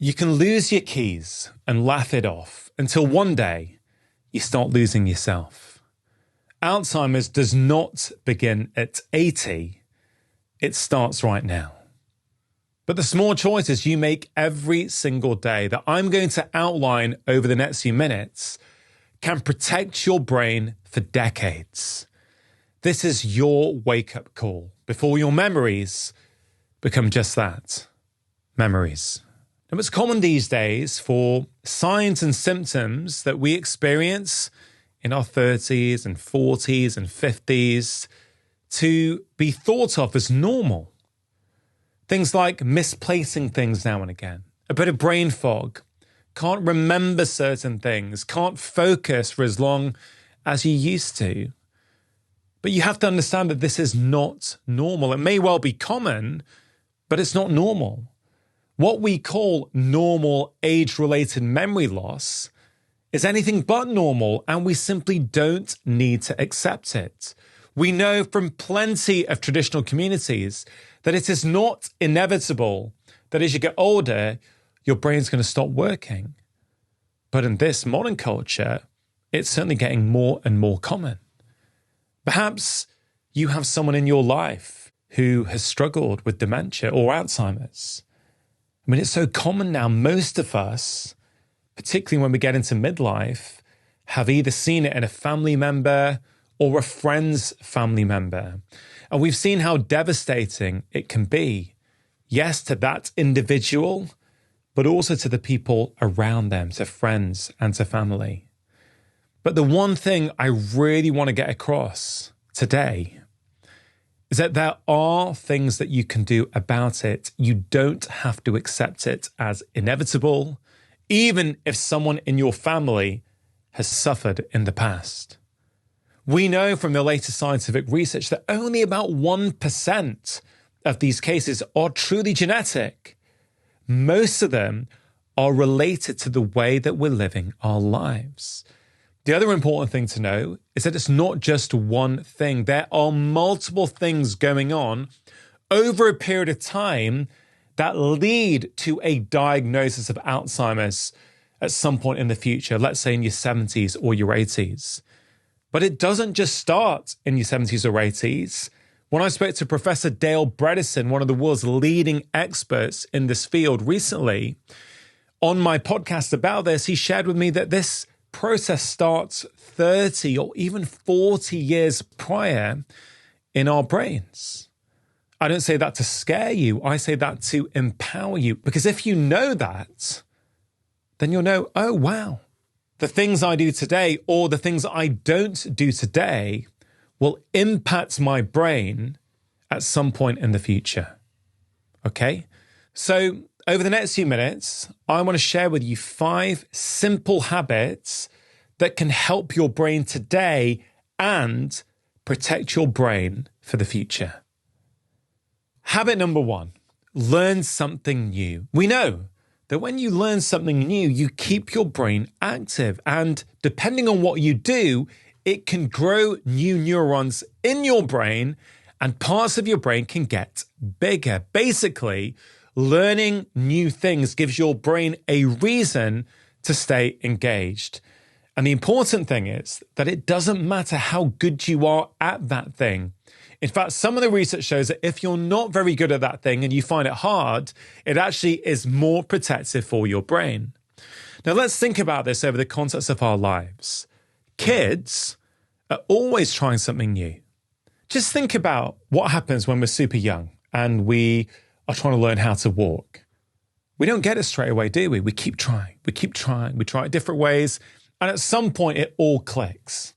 You can lose your keys and laugh it off until one day you start losing yourself. Alzheimer's does not begin at 80. It starts right now. But the small choices you make every single day that I'm going to outline over the next few minutes can protect your brain for decades. This is your wake-up call before your memories become just that, memories. Now, it's common these days for signs and symptoms that we experience in our 30s and 40s and 50s to be thought of as normal. Things like misplacing things now and again, a bit of brain fog, can't remember certain things, can't focus for as long as you used to. But you have to understand that this is not normal. It may well be common, but it's not normal. What we call normal age-related memory loss is anything but normal, and we simply don't need to accept it. We know from plenty of traditional communities that it is not inevitable that as you get older, your brain's going to stop working. But in this modern culture, it's certainly getting more and more common. Perhaps you have someone in your life who has struggled with dementia or Alzheimer's. I mean, it's so common now. Most of us, particularly when we get into midlife, have either seen it in a family member or a friend's family member. And we've seen how devastating it can be. Yes, to that individual, but also to the people around them, to friends and to family. But the one thing I really want to get across today is that there are things that you can do about it. You don't have to accept it as inevitable, even if someone in your family has suffered in the past. We know from the latest scientific research that only about 1% of these cases are truly genetic. Most of them are related to the way that we're living our lives. The other important thing to know is that it's not just one thing. There are multiple things going on over a period of time that lead to a diagnosis of Alzheimer's at some point in the future, let's say in your 70s or your 80s. But it doesn't just start in your 70s or 80s. When I spoke to Professor Dale Bredsen, one of the world's leading experts in this field recently, on my podcast about this, he shared with me that this process starts 30 or even 40 years prior in our brains. I don't say that to scare you. I say that to empower you. Because if you know that, then you'll know, oh, wow, the things I do today or the things I don't do today will impact my brain at some point in the future. Okay? So over the next few minutes, I want to share with you 5 simple habits that can help your brain today and protect your brain for the future. Habit number 1, learn something new. We know that when you learn something new, you keep your brain active. And depending on what you do, it can grow new neurons in your brain and parts of your brain can get bigger. Basically, learning new things gives your brain a reason to stay engaged. And the important thing is that it doesn't matter how good you are at that thing. In fact, some of the research shows that if you're not very good at that thing and you find it hard, it actually is more protective for your brain. Now, let's think about this over the context of our lives. Kids are always trying something new. Just think about what happens when we're super young and we are trying to learn how to walk. We don't get it straight away, do we? We keep trying, we try it different ways, and at some point it all clicks.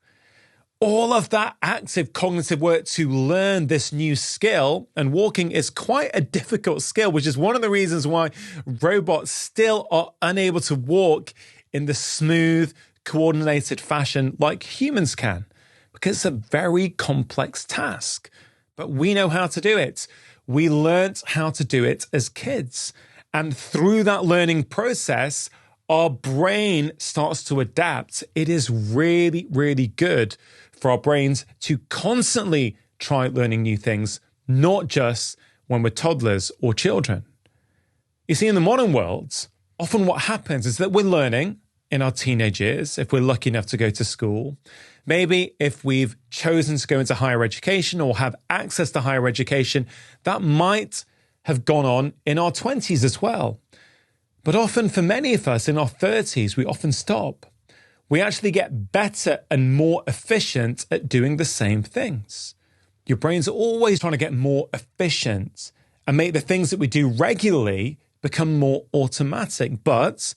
All of that active cognitive work to learn this new skill, and walking is quite a difficult skill, which is one of the reasons why robots still are unable to walk in the smooth, coordinated fashion like humans can, because it's a very complex task. But we know how to do it. We learnt how to do it as kids. And through that learning process, our brain starts to adapt. It is really, really good for our brains to constantly try learning new things, not just when we're toddlers or children. You see, in the modern world, Often what happens is that we're learning in our teenage years, if we're lucky enough to go to school. Maybe if we've chosen to go into higher education or have access to higher education, that might have gone on in our 20s as well. But often for many of us in our 30s, we often stop. We actually get better and more efficient at doing the same things. Your brain's always trying to get more efficient and make the things that we do regularly become more automatic. But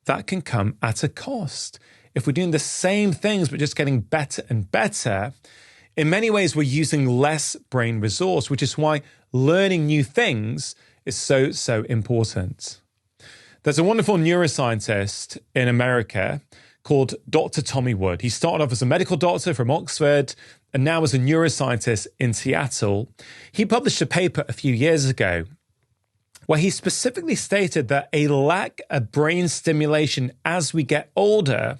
that can come at a cost. If we're doing the same things but just getting better and better, in many ways we're using less brain resource, which is why learning new things is so important. There's a wonderful neuroscientist in America called Dr. Tommy Wood. He started off as a medical doctor from Oxford and now as a neuroscientist in Seattle. He published a paper a few years ago where he specifically stated that a lack of brain stimulation as we get older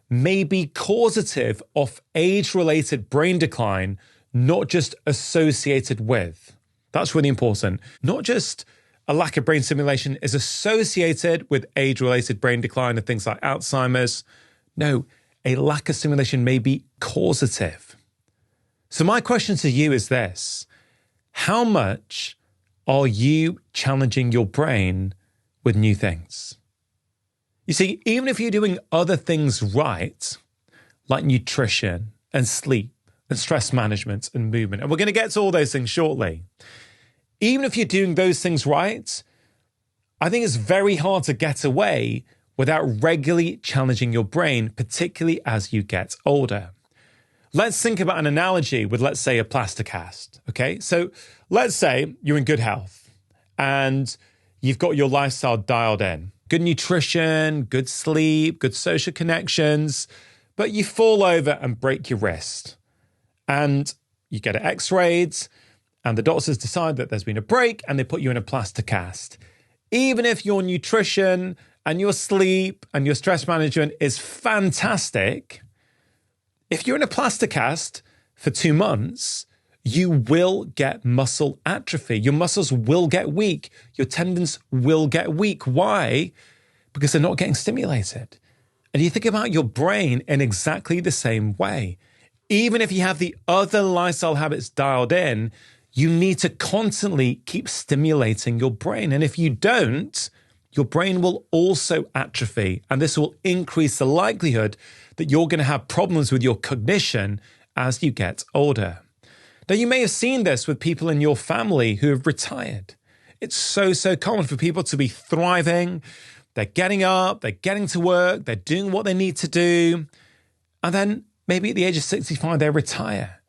may be causative of age-related brain decline, not just associated with. That's really important. Not just a lack of brain stimulation is associated with age-related brain decline and things like Alzheimer's. No, a lack of stimulation may be causative. So my question to you is this: how much are you challenging your brain with new things? You see, even if you're doing other things right, like nutrition and sleep and stress management and movement, and we're going to get to all those things shortly, even if you're doing those things right, I think it's very hard to get away without regularly challenging your brain, particularly as you get older. Let's think about an analogy with, let's say, a plaster cast, okay? So let's say you're in good health and you've got your lifestyle dialed in. Good nutrition, good sleep, good social connections, but you fall over and break your wrist. And you get it x-rayed and the doctors decide that there's been a break and they put you in a plaster cast. Even if your nutrition and your sleep and your stress management is fantastic, if you're in a plaster cast for 2 months, you will get muscle atrophy. Your muscles will get weak. Your tendons will get weak. Why? Because they're not getting stimulated. And you think about your brain in exactly the same way. Even if you have the other lifestyle habits dialed in, you need to constantly keep stimulating your brain. And if you don't, your brain will also atrophy. And this will increase the likelihood that you're going to have problems with your cognition as you get older. Now, you may have seen this with people in your family who have retired. It's so common for people to be thriving. They're getting up, they're getting to work, they're doing what they need to do. And then maybe at the age of 65, they retire.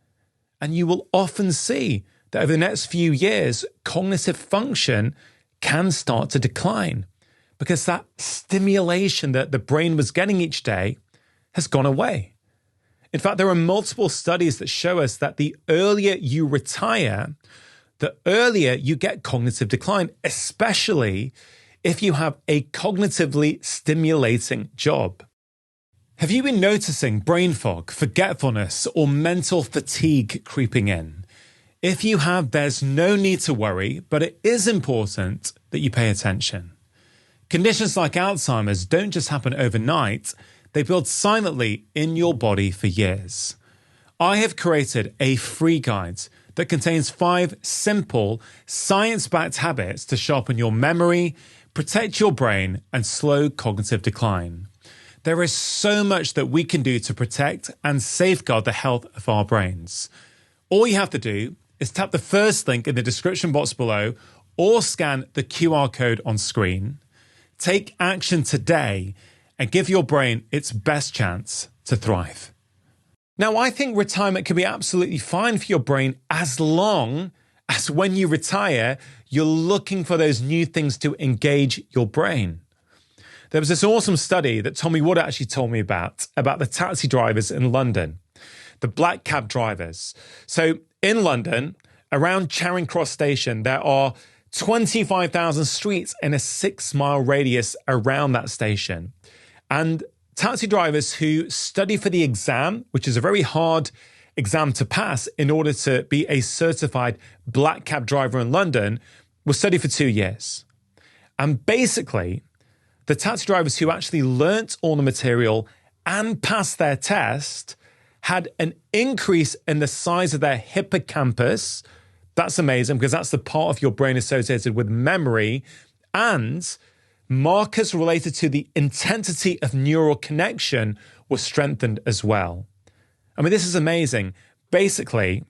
And you will often see that over the next few years, cognitive function can start to decline because that stimulation that the brain was getting each day has gone away. In fact, there are multiple studies that show us that the earlier you retire, the earlier you get cognitive decline, especially if you have a cognitively stimulating job. Have you been noticing brain fog, forgetfulness, or mental fatigue creeping in? If you have, there's no need to worry, but it is important that you pay attention. Conditions like Alzheimer's don't just happen overnight, they build silently in your body for years. I have created a free guide that contains 5 simple, science-backed habits to sharpen your memory, protect your brain, and slow cognitive decline. There is so much that we can do to protect and safeguard the health of our brains. All you have to do is tap the first link in the description box below or scan the QR code on screen. Take action today and give your brain its best chance to thrive. Now, I think retirement can be absolutely fine for your brain as long as when you retire, you're looking for those new things to engage your brain. There was this awesome study that Tommy Wood actually told me about the taxi drivers in London, the black cab drivers. So in London, around Charing Cross Station, there are 25,000 streets in a 6-mile radius around that station. And taxi drivers who study for the exam, which is a very hard exam to pass in order to be a certified black cab driver in London, will study for 2 years. And basically, The taxi drivers who actually learnt all the material and passed their test had an increase in the size of their hippocampus. That's amazing because that's the part of your brain associated with memory, and markers related to the intensity of neural connection were strengthened as well. I mean, this is amazing. Basically,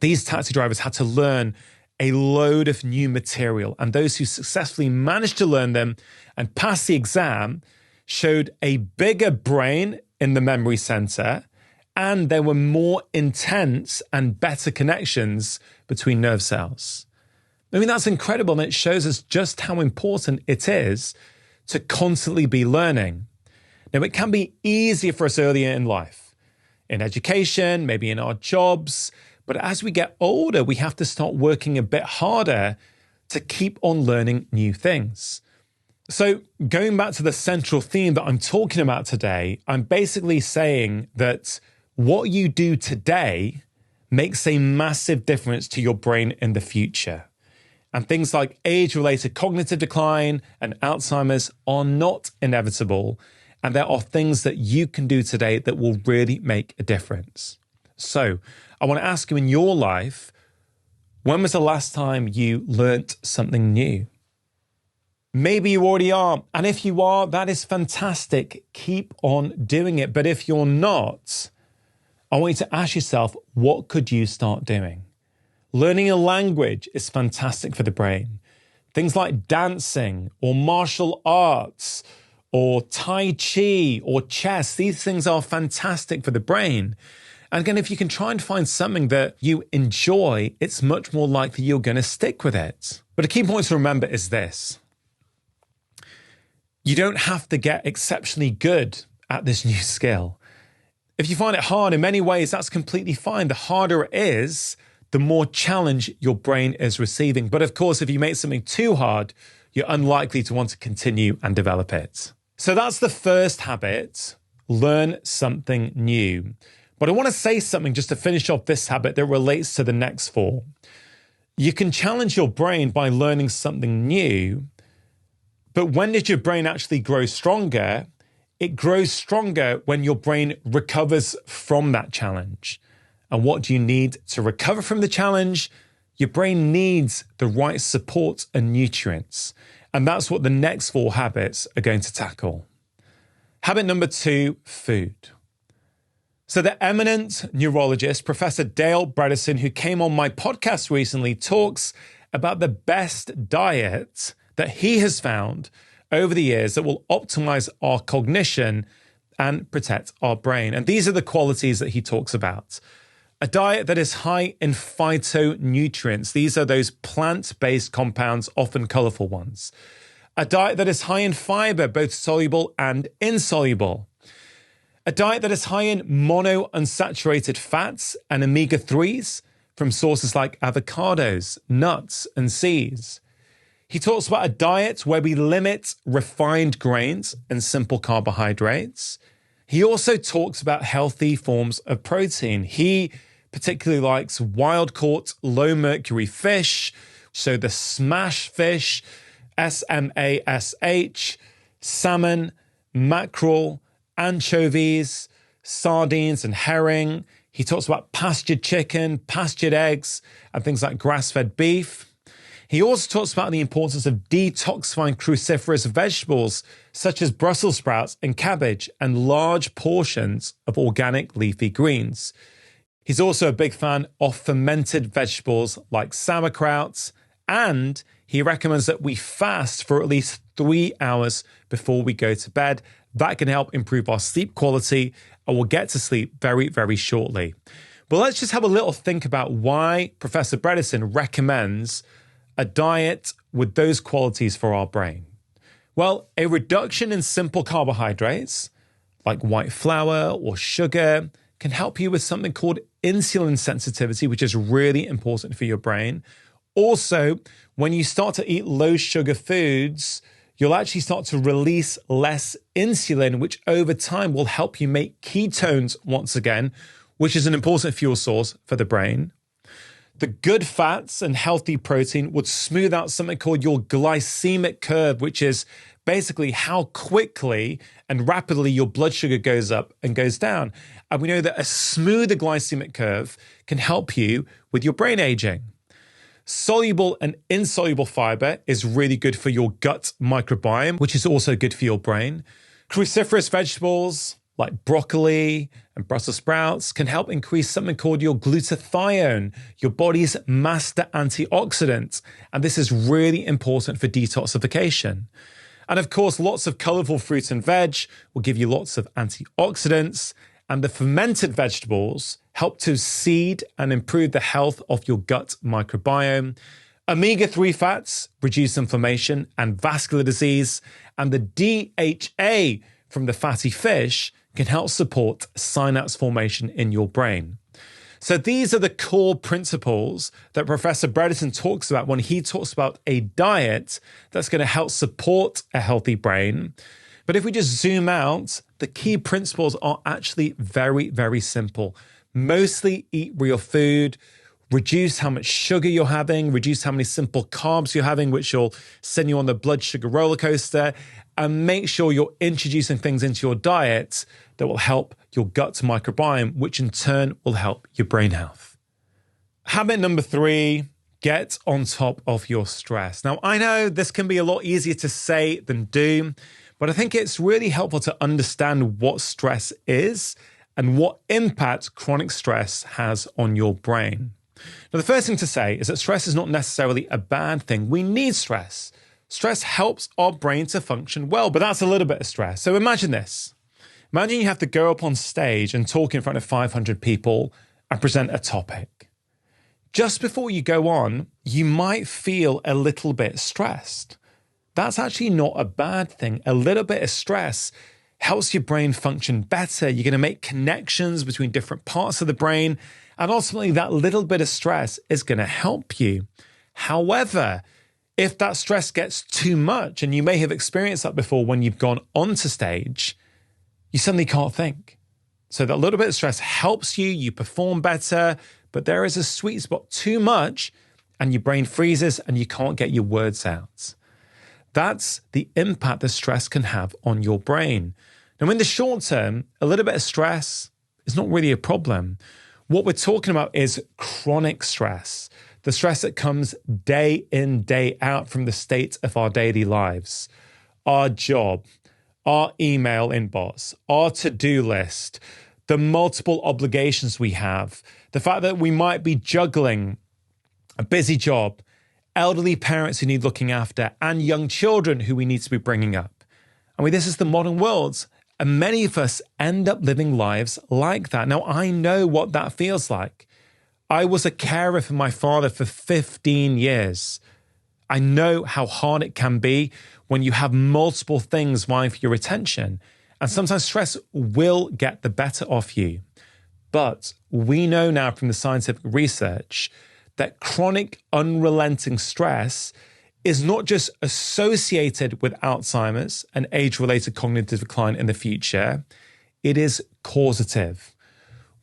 these taxi drivers had to learn a load of new material, and those who successfully managed to learn them and pass the exam showed a bigger brain in the memory center, and there were more intense and better connections between nerve cells. I mean, that's incredible, and it shows us just how important it is to constantly be learning. Now, it can be easier for us earlier in life, in education, maybe in our jobs, but as we get older, we have to start working a bit harder to keep on learning new things. So going back to the central theme that I'm talking about today, I'm basically saying that what you do today makes a massive difference to your brain in the future. And things like age-related cognitive decline and Alzheimer's are not inevitable. And there are things that you can do today that will really make a difference. So I want to ask you, in your life, when was the last time you learnt something new? Maybe you already are. And if you are, that is fantastic. Keep on doing it. But if you're not, I want you to ask yourself, what could you start doing? Learning a language is fantastic for the brain. Things like dancing or martial arts or Tai Chi or chess, these things are fantastic for the brain. And again, if you can try and find something that you enjoy, it's much more likely you're going to stick with it. But a key point to remember is this. You don't have to get exceptionally good at this new skill. If you find it hard in many ways, that's completely fine. The harder it is, the more challenge your brain is receiving. But of course, if you make something too hard, you're unlikely to want to continue and develop it. So that's the first habit, learn something new. But I want to say something just to finish off this habit that relates to the next four. You can challenge your brain by learning something new, but when did your brain actually grow stronger? It grows stronger when your brain recovers from that challenge. And what do you need to recover from the challenge? Your brain needs the right support and nutrients. And that's what the next four habits are going to tackle. Habit number 2, food. So the eminent neurologist, Professor Dale Bredsen, who came on my podcast recently, talks about the best diet that he has found over the years that will optimize our cognition and protect our brain. And these are the qualities that he talks about. A diet that is high in phytonutrients. These are those plant-based compounds, often colorful ones. A diet that is high in fiber, both soluble and insoluble. A diet that is high in monounsaturated fats and omega-3s from sources like avocados, nuts, and seeds. He talks about a diet where we limit refined grains and simple carbohydrates. He also talks about healthy forms of protein. He particularly likes wild-caught, low-mercury fish, so the smash fish, SMASH, salmon, mackerel, anchovies, sardines, and herring. He talks about pastured chicken, pastured eggs, and things like grass-fed beef. He also talks about the importance of detoxifying cruciferous vegetables, such as Brussels sprouts and cabbage, and large portions of organic leafy greens. He's also a big fan of fermented vegetables like sauerkraut, and he recommends that we fast for at least 3 hours before we go to bed. That can help improve our sleep quality, and we'll get to sleep very, very shortly. But let's just have a little think about why Professor Bredsen recommends a diet with those qualities for our brain. Well, a reduction in simple carbohydrates, like white flour or sugar, can help you with something called insulin sensitivity, which is really important for your brain. Also, when you start to eat low sugar foods, you'll actually start to release less insulin, which over time will help you make ketones once again, which is an important fuel source for the brain. The good fats and healthy protein would smooth out something called your glycemic curve, which is basically how quickly and rapidly your blood sugar goes up and goes down. And we know that a smoother glycemic curve can help you with your brain aging. Soluble and insoluble fiber is really good for your gut microbiome, which is also good for your brain. Cruciferous vegetables like broccoli and Brussels sprouts can help increase something called your glutathione, your body's master antioxidant. And this is really important for detoxification. And of course, lots of colorful fruit and veg will give you lots of antioxidants. And the fermented vegetables help to seed and improve the health of your gut microbiome. Omega-3 fats reduce inflammation and vascular disease. And the DHA from the fatty fish can help support synapse formation in your brain. So these are the core principles that Professor Bredsen talks about when he talks about a diet that's going to help support a healthy brain. But if we just zoom out, the key principles are actually very, very simple. Mostly eat real food, reduce how much sugar you're having, reduce how many simple carbs you're having, which will send you on the blood sugar roller coaster, and make sure you're introducing things into your diet that will help your gut microbiome, which in turn will help your brain health. Habit number 3, get on top of your stress. Now, I know this can be a lot easier to say than do, but I think it's really helpful to understand what stress is and what impact chronic stress has on your brain. Now, the first thing to say is that stress is not necessarily a bad thing. We need stress. Stress helps our brain to function well, but that's a little bit of stress. So imagine this. Imagine you have to go up on stage and talk in front of 500 people and present a topic. Just before you go on, you might feel a little bit stressed. That's actually not a bad thing. A little bit of stress helps your brain function better. You're going to make connections between different parts of the brain. And ultimately, that little bit of stress is going to help you. However, if that stress gets too much, and you may have experienced that before when you've gone onto stage, you suddenly can't think. So that little bit of stress helps you, you perform better, but there is a sweet spot too much, and your brain freezes and you can't get your words out. That's the impact that stress can have on your brain. Now, in the short term, a little bit of stress is not really a problem. What we're talking about is chronic stress, the stress that comes day in, day out from the state of our daily lives, our job, our email inbox, our to-do list, the multiple obligations we have, the fact that we might be juggling a busy job, elderly parents who need looking after, and young children who we need to be bringing up. I mean, this is the modern world, and many of us end up living lives like that. Now, I know what that feels like. I was a carer for my father for 15 years. I know how hard it can be when you have multiple things vying for your attention, and sometimes stress will get the better of you. But we know now from the scientific research that chronic, unrelenting stress is not just associated with Alzheimer's and age-related cognitive decline in the future, it is causative.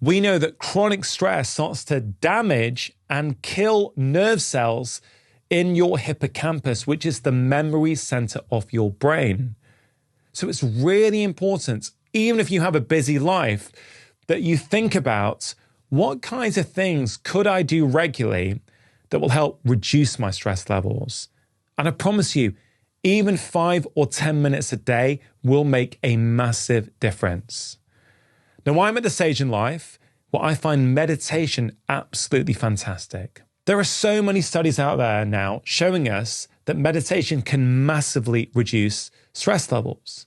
We know that chronic stress starts to damage and kill nerve cells in your hippocampus, which is the memory center of your brain. So it's really important, even if you have a busy life, that you think about what kinds of things could I do regularly that will help reduce my stress levels? And I promise you, even 5 or 10 minutes a day will make a massive difference. Now, I'm at the stage in life where I find meditation absolutely fantastic. There are so many studies out there now showing us that meditation can massively reduce stress levels.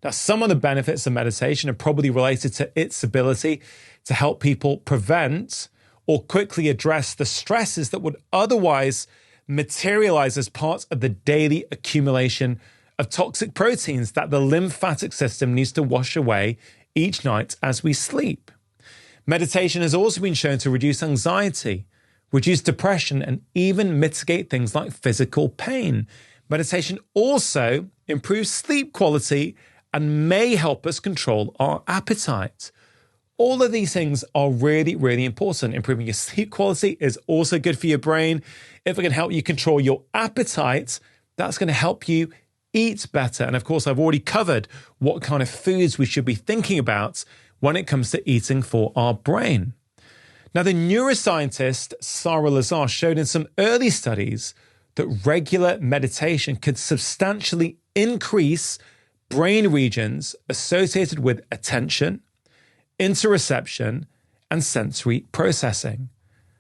Now, some of the benefits of meditation are probably related to its ability to help people prevent or quickly address the stresses that would otherwise materialize as part of the daily accumulation of toxic proteins that the lymphatic system needs to wash away each night as we sleep. Meditation has also been shown to reduce anxiety, reduce depression, and even mitigate things like physical pain. Meditation also improves sleep quality and may help us control our appetite. All of these things are really, really important. Improving your sleep quality is also good for your brain. If it can help you control your appetite, that's going to help you eat better. And of course, I've already covered what kind of foods we should be thinking about when it comes to eating for our brain. Now, the neuroscientist Sarah Lazar showed in some early studies that regular meditation could substantially increase brain regions associated with attention, interoception, and sensory processing.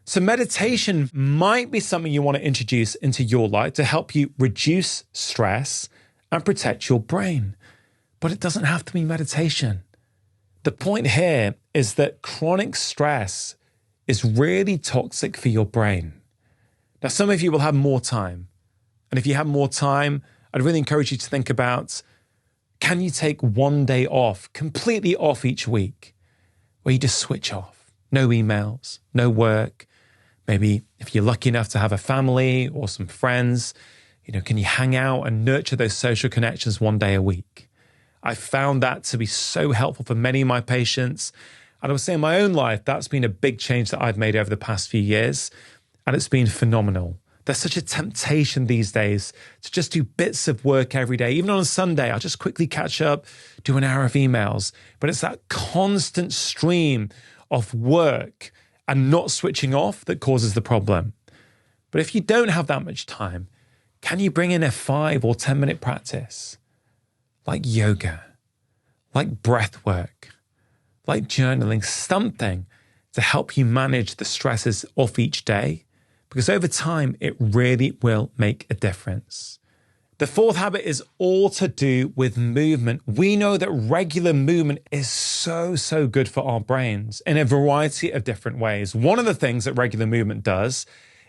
So meditation might be something you want to introduce into your life to help you reduce stress and protect your brain. But it doesn't have to be meditation. The point here is that chronic stress is really toxic for your brain. Now, some of you will have more time. And if you have more time, I'd really encourage you to think about, can you take one day off, completely off each week, where you just switch off? No emails, no work. Maybe if you're lucky enough to have a family or some friends, can you hang out and nurture those social connections one day a week? I found that to be so helpful for many of my patients. And I would say in my own life, that's been a big change that I've made over the past few years. And it's been phenomenal. There's such a temptation these days to just do bits of work every day. Even on a Sunday, I'll just quickly catch up, do an hour of emails. But it's that constant stream of work and not switching off that causes the problem. But if you don't have that much time, can you bring in a 5 or 10 minute practice? Like yoga, like breath work, like journaling, something to help you manage the stresses of each day, because over time, it really will make a difference. The fourth habit is all to do with movement. We know that regular movement is so good for our brains in a variety of different ways. One of the things that regular movement does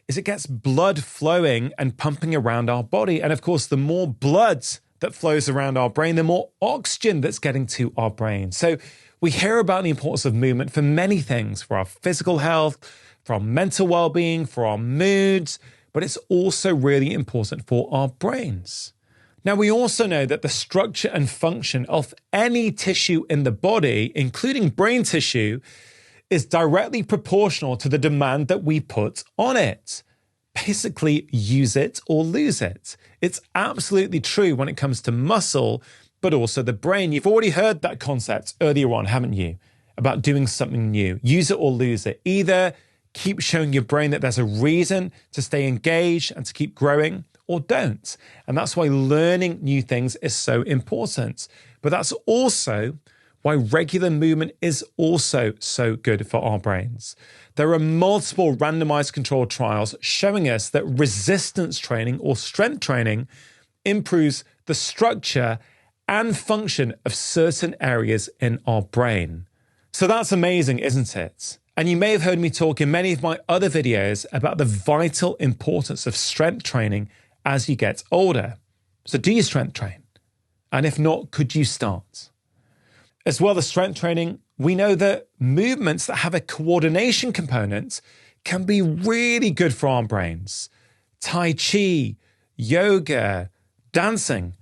is it gets blood flowing and pumping around our body. And of course, the more blood that flows around our brain, the more oxygen that's getting to our brain. So we hear about the importance of movement for many things, for our physical health, for our mental well-being, for our moods, but it's also really important for our brains. Now, we also know that the structure and function of any tissue in the body, including brain tissue, is directly proportional to the demand that we put on it. Basically, use it or lose it. It's absolutely true when it comes to muscle, but also the brain. You've already heard that concept earlier on, haven't you? About doing something new. Use it or lose it. Either keep showing your brain that there's a reason to stay engaged and to keep growing, or don't. And that's why learning new things is so important. But that's also why regular movement is also so good for our brains. There are multiple randomized controlled trials showing us that resistance training or strength training improves the structure and function of certain areas in our brain. So that's amazing, isn't it? And you may have heard me talk in many of my other videos about the vital importance of strength training as you get older. So do you strength train? And if not, could you start? As well as strength training, we know that movements that have a coordination component can be really good for our brains. Tai Chi, yoga, dancing.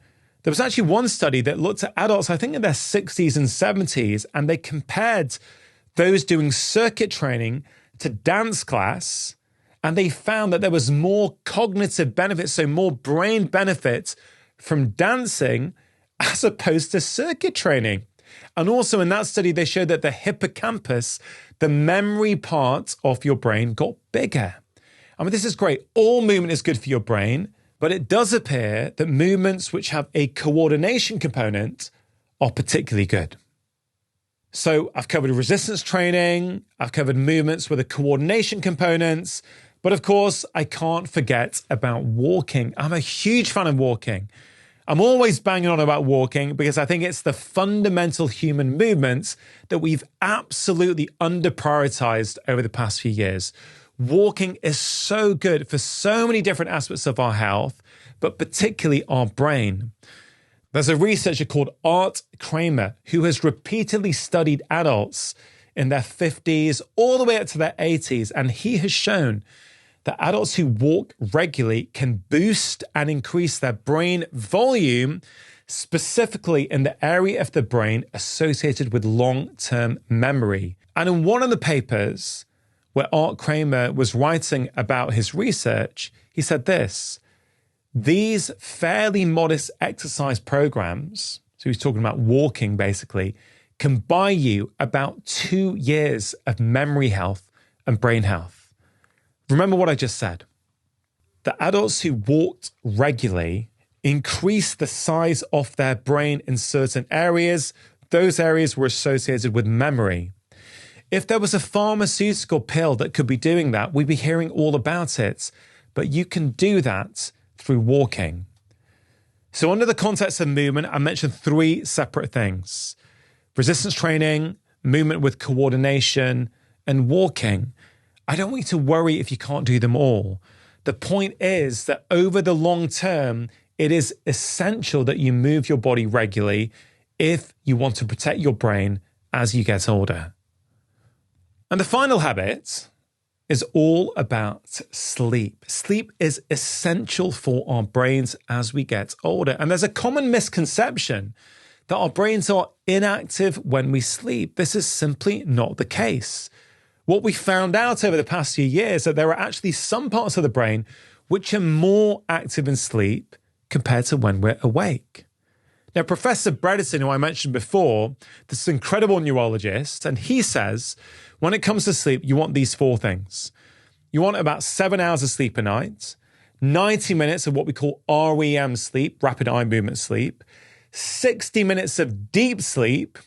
There was actually one study that looked at adults, I think in their 60s and 70s, and they compared those doing circuit training to dance class, and they found that there was more cognitive benefits, so more brain benefits from dancing as opposed to circuit training. And also in that study, they showed that the hippocampus, the memory part of your brain, got bigger. I mean, this is great. All movement is good for your brain, but it does appear that movements which have a coordination component are particularly good. So I've covered resistance training, I've covered movements with a coordination components, but of course, I can't forget about walking. I'm a huge fan of walking. I'm always banging on about walking because I think it's the fundamental human movement that we've absolutely under-prioritized over the past few years. Walking is so good for so many different aspects of our health, but particularly our brain. There's a researcher called Art Kramer who has repeatedly studied adults in their 50s all the way up to their 80s, and he has shown that adults who walk regularly can boost and increase their brain volume, specifically in the area of the brain associated with long-term memory. And in one of the papers where Art Kramer was writing about his research, he said this: These fairly modest exercise programs, so he's talking about walking basically, can buy you about 2 years of memory health and brain health. Remember what I just said. The adults who walked regularly increased the size of their brain in certain areas. Those areas were associated with memory. If there was a pharmaceutical pill that could be doing that, we'd be hearing all about it. But you can do that through walking. So under the context of movement, I mentioned 3 separate things: resistance training, movement with coordination, and walking. I don't want you to worry if you can't do them all. The point is that over the long term, it is essential that you move your body regularly if you want to protect your brain as you get older. And the final habit is all about sleep. Sleep is essential for our brains as we get older. And there's a common misconception that our brains are inactive when we sleep. This is simply not the case. What we found out over the past few years is that there are actually some parts of the brain which are more active in sleep compared to when we're awake. Now, Professor Bredsen, who I mentioned before, this is an incredible neurologist, and he says, when it comes to sleep, you want these 4 things. You want about 7 hours of sleep a night, 90 minutes of what we call REM sleep, rapid eye movement sleep, 60 minutes of deep sleep,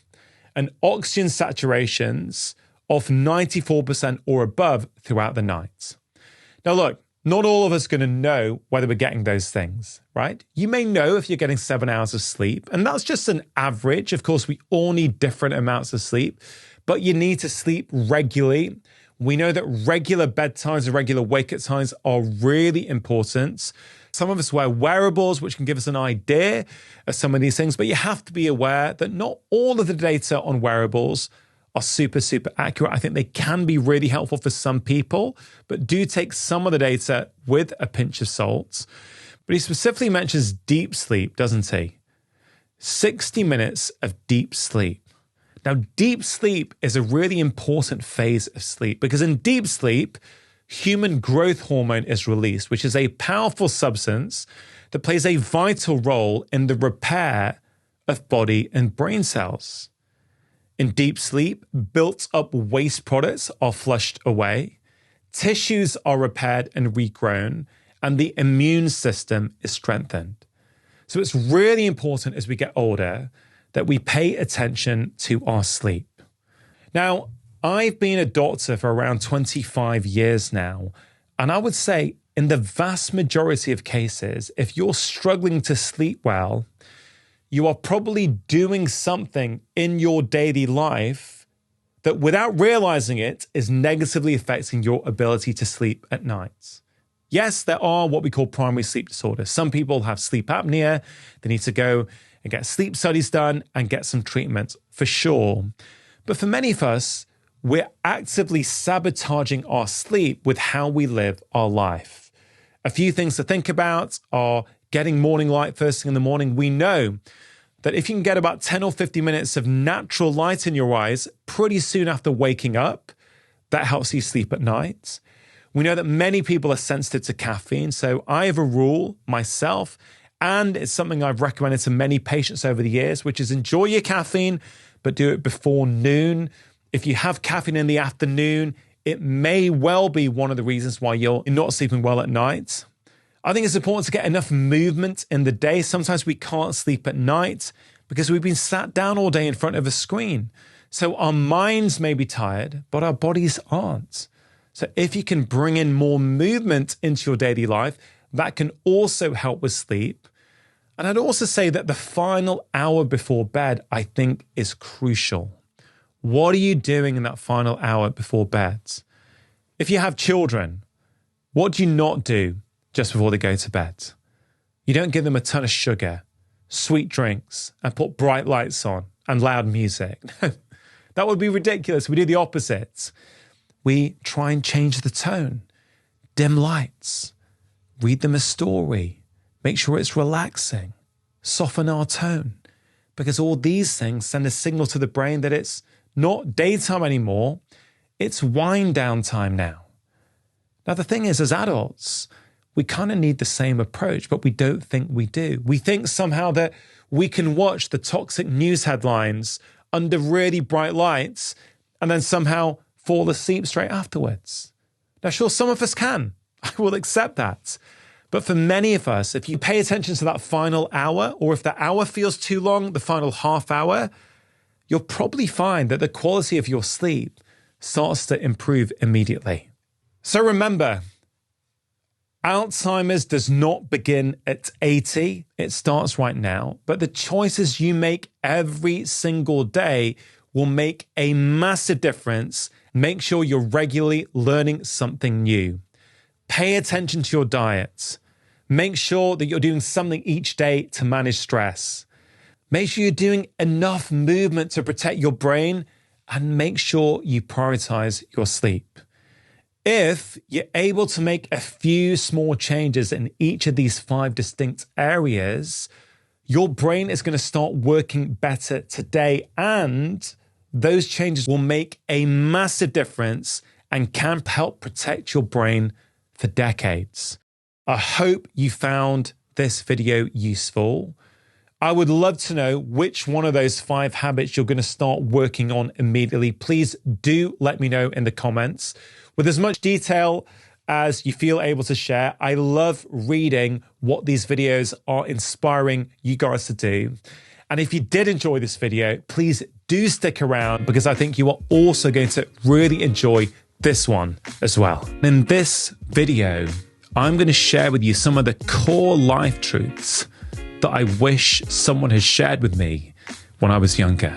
and oxygen saturations of 94% or above throughout the night. Now, look, not all of us are going to know whether we're getting those things, right? You may know if you're getting 7 hours of sleep, and that's just an average. Of course, we all need different amounts of sleep, but you need to sleep regularly. We know that regular bedtimes and regular wake-up times are really important. Some of us wear wearables, which can give us an idea of some of these things, but you have to be aware that not all of the data on wearables are super accurate. I think they can be really helpful for some people, but do take some of the data with a pinch of salt. But he specifically mentions deep sleep, doesn't he? 60 minutes of deep sleep. Now, deep sleep is a really important phase of sleep because in deep sleep, human growth hormone is released, which is a powerful substance that plays a vital role in the repair of body and brain cells. In deep sleep, built up waste products are flushed away, tissues are repaired and regrown, and the immune system is strengthened. So it's really important as we get older that we pay attention to our sleep. Now, I've been a doctor for around 25 years now, and I would say in the vast majority of cases, if you're struggling to sleep well, you are probably doing something in your daily life that without realizing it is negatively affecting your ability to sleep at night. Yes, there are what we call primary sleep disorders. Some people have sleep apnea. They need to go and get sleep studies done and get some treatment for sure. But for many of us, we're actively sabotaging our sleep with how we live our life. A few things to think about are getting morning light first thing in the morning. We know that if you can get about 10 or 50 minutes of natural light in your eyes pretty soon after waking up, that helps you sleep at night. We know that many people are sensitive to caffeine. So I have a rule myself, and it's something I've recommended to many patients over the years, which is enjoy your caffeine, but do it before noon. If you have caffeine in the afternoon, it may well be one of the reasons why you're not sleeping well at night. I think it's important to get enough movement in the day. Sometimes we can't sleep at night because we've been sat down all day in front of a screen. So our minds may be tired, but our bodies aren't. So if you can bring in more movement into your daily life, that can also help with sleep. And I'd also say that the final hour before bed, I think, is crucial. What are you doing in that final hour before bed? If you have children, what do you not do just before they go to bed? You don't give them a ton of sugar, sweet drinks, and put bright lights on and loud music. That would be ridiculous. We do the opposite. We try and change the tone, dim lights, read them a story, make sure it's relaxing, soften our tone, because all these things send a signal to the brain that it's not daytime anymore, it's wind down time now. Now, the thing is, as adults, we kind of need the same approach, but we don't think we do. We think somehow that we can watch the toxic news headlines under really bright lights and then somehow fall asleep straight afterwards. Now, sure, some of us can. I will accept that. But for many of us, if you pay attention to that final hour, or if the hour feels too long, the final half hour, you'll probably find that the quality of your sleep starts to improve immediately. So remember, Alzheimer's does not begin at 80. It starts right now. But the choices you make every single day will make a massive difference. Make sure you're regularly learning something new. Pay attention to your diet. Make sure that you're doing something each day to manage stress. Make sure you're doing enough movement to protect your brain, and make sure you prioritize your sleep. If you're able to make a few small changes in each of these 5 distinct areas, your brain is going to start working better today, and those changes will make a massive difference and can help protect your brain for decades. I hope you found this video useful. I would love to know which one of those 5 habits you're going to start working on immediately. Please do let me know in the comments with as much detail as you feel able to share. I love reading what these videos are inspiring you guys to do. And if you did enjoy this video, please do stick around, because I think you are also going to really enjoy this one as well. In this video, I'm going to share with you some of the core life truths that I wish someone had shared with me when I was younger.